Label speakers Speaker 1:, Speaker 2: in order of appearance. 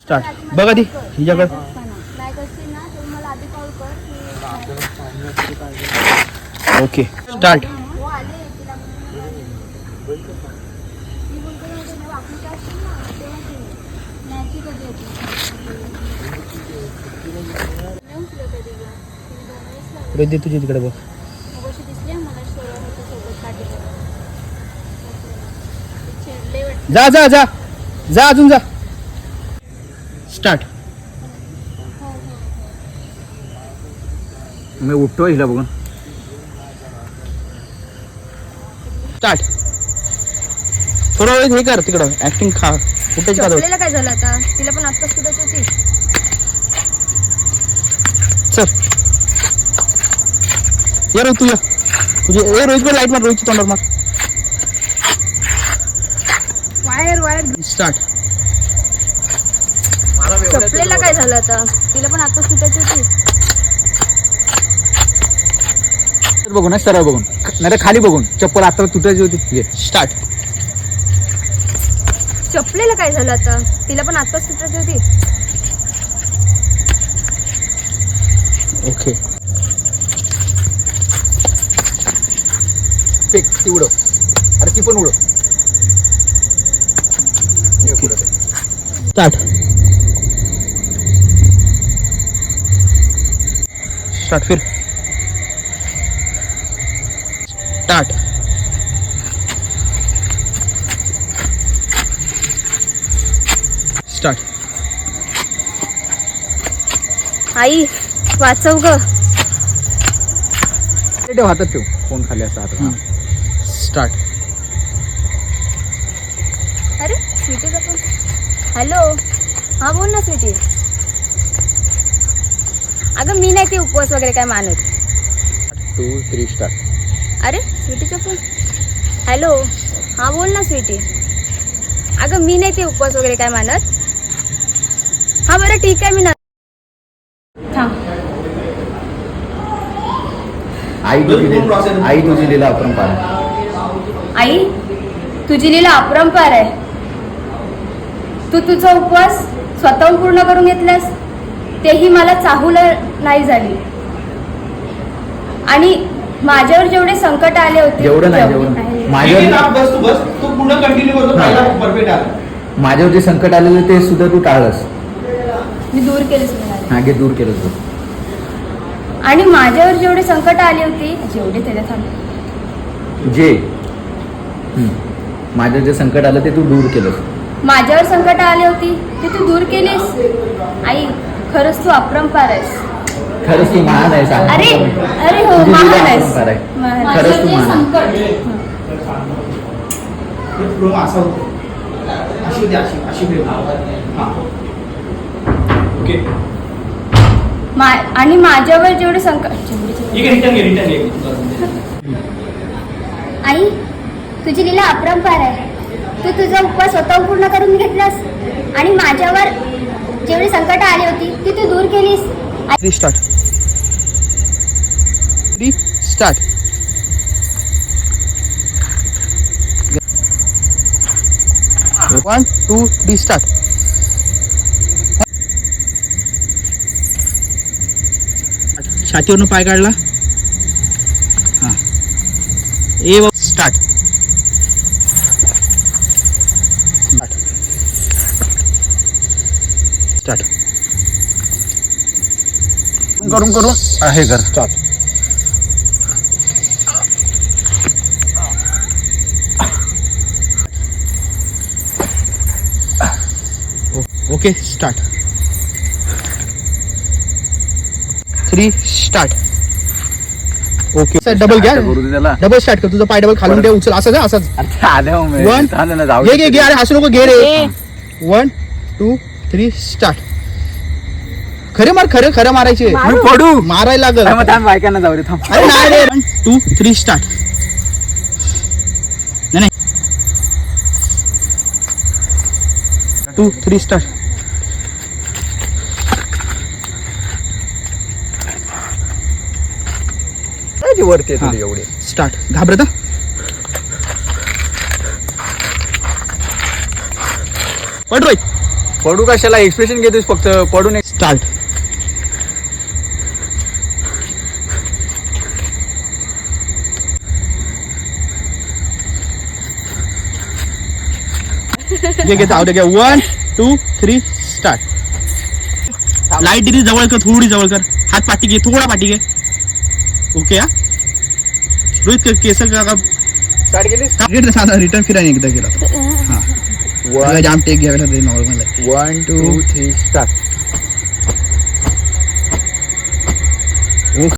Speaker 1: Start. बघा ती हिच्याकडे. Okay start. दे तुझी तिकडे बघ. जा जा जा जा अजून जा. स्टार्ट.
Speaker 2: मी उठतो हिला बघून.
Speaker 1: स्टार्ट. थोडा वेळ हे कर तिकडं ऍक्टिंग खा. कुठेच का
Speaker 3: काय झालं आता? तिला पण आत्ताच कुठायची होती.
Speaker 1: चल ये रोहित तुझ्या तुझे ए रोहित पर लाईट मार. रोहितची तोंडावर मार.
Speaker 3: Wire wire.
Speaker 1: स्टार्ट.
Speaker 3: चपलेला काय झालं आता? तिला पण आत्ताच कुठायची होती.
Speaker 2: बघून सरळ बघून नाही तर खाली बघून. चप्पल आता तुटायची होती.
Speaker 1: स्टार्ट.
Speaker 3: चपलेला काय झालं आता? तिला पण आत्ताच कुठायची होती.
Speaker 1: ओके
Speaker 2: फेक ती उडव. अरे ती पण उडव.
Speaker 1: स्टार्ट. स्टार्ट फिर. स्टार्ट. स्टार्ट.
Speaker 3: आई वाचव ग.
Speaker 2: ठेव हातात ठेव. फोन खाली असा हातात.
Speaker 1: स्टार्ट.
Speaker 3: अरे स्वीटीचा फोन. हॅलो हा बोल ना स्वीटी. अगं मी नाही ते उपवास वगैरे काय मानत.
Speaker 2: 2 3 स्टार्ट.
Speaker 3: अरे स्वीटीचा फोन. हॅलो हा बोल ना स्वीटी. अगं मी नाही ते उपवास वगैरे काय मानत. हा बरं ठीक आहे. मी ना थांब.
Speaker 2: आई तुझी लीला अपरंपार.
Speaker 3: आई तुझी लीला अपरंपार आहे. तू तुझा उपवास स्वतःहून पूर्ण करून घेतलास. तेही मला चाहूल नाही झाली. आणि माझ्यावर जेवढे संकट आले होते
Speaker 2: जेवढं नाही माझ्यावर जे संकट आलेलं ते सुद्धा तू टाळलंस.
Speaker 3: मी दूर केलेच म्हणाले.
Speaker 2: हा घे दूर केलं तू.
Speaker 3: आणि माझ्यावर जेवढे संकट आली होती जेवढे त्याला थांब.
Speaker 2: जे माझ्यावर जे संकट आलं ते तू दूर केलंस.
Speaker 3: माझ्यावर संकट आली होती ते तू दूर केलीस. आई खरंच तू अपरंपार आहेस.
Speaker 2: खरंच तू महान आहेस.
Speaker 3: अरे अरे हो महान आहेस.
Speaker 2: खरंच तू महान.
Speaker 3: आणि माझ्यावर जेवढे संकट. आई तुझी लीला अपरंपार आहे. तू तुझा उपवास स्वतः पूर्ण करून घेतलास. आणि माझ्यावर जेवढी संकट आली होती ती तू दूर केलीस.
Speaker 1: Start. Start. One two three start. छातीवरून पाय काढला. हा ए स्टार्ट. स्टार्ट.
Speaker 2: करून करून आहे कर.
Speaker 1: Start. Okay start. 3 start. Okay sir double घ्या. डबल स्टार्ट कर. तुझा पाय डबल खालून ठेव. उचल असं जा असंच. 1 घे घे. अरे हसू नको. घे रे. 1 2 3 स्टार्ट. खरे मार. खरं मारायचे.
Speaker 2: मी पडू
Speaker 1: मारायला लागल.
Speaker 2: बायकांना जाऊ दे थांब.
Speaker 1: अरे नाही रे. 1 2 3 स्टार्ट. नाही 2 3 स्टार्ट.
Speaker 2: वरती एवढे
Speaker 1: स्टार्ट. घाबरत पड रोहित.
Speaker 2: पडू कशाला एक्सप्रेशन घेतोस फक्त पडून
Speaker 1: स्टार्ट. घे जाऊ दे. 1 2 3 स्टार्ट. लाईट दिली जवळ कर, थोडी जवळ कर. हात पाठी घे, थोडा पाठी घे. ओके. हा रोहित केसर का
Speaker 2: स्टार्ट केलीस.
Speaker 1: रिटर्न फिरायला एकदा गेला. हा जाम टेक घ्यायला नॉर्मल आहे.
Speaker 2: 1 2 3 स्टार्ट.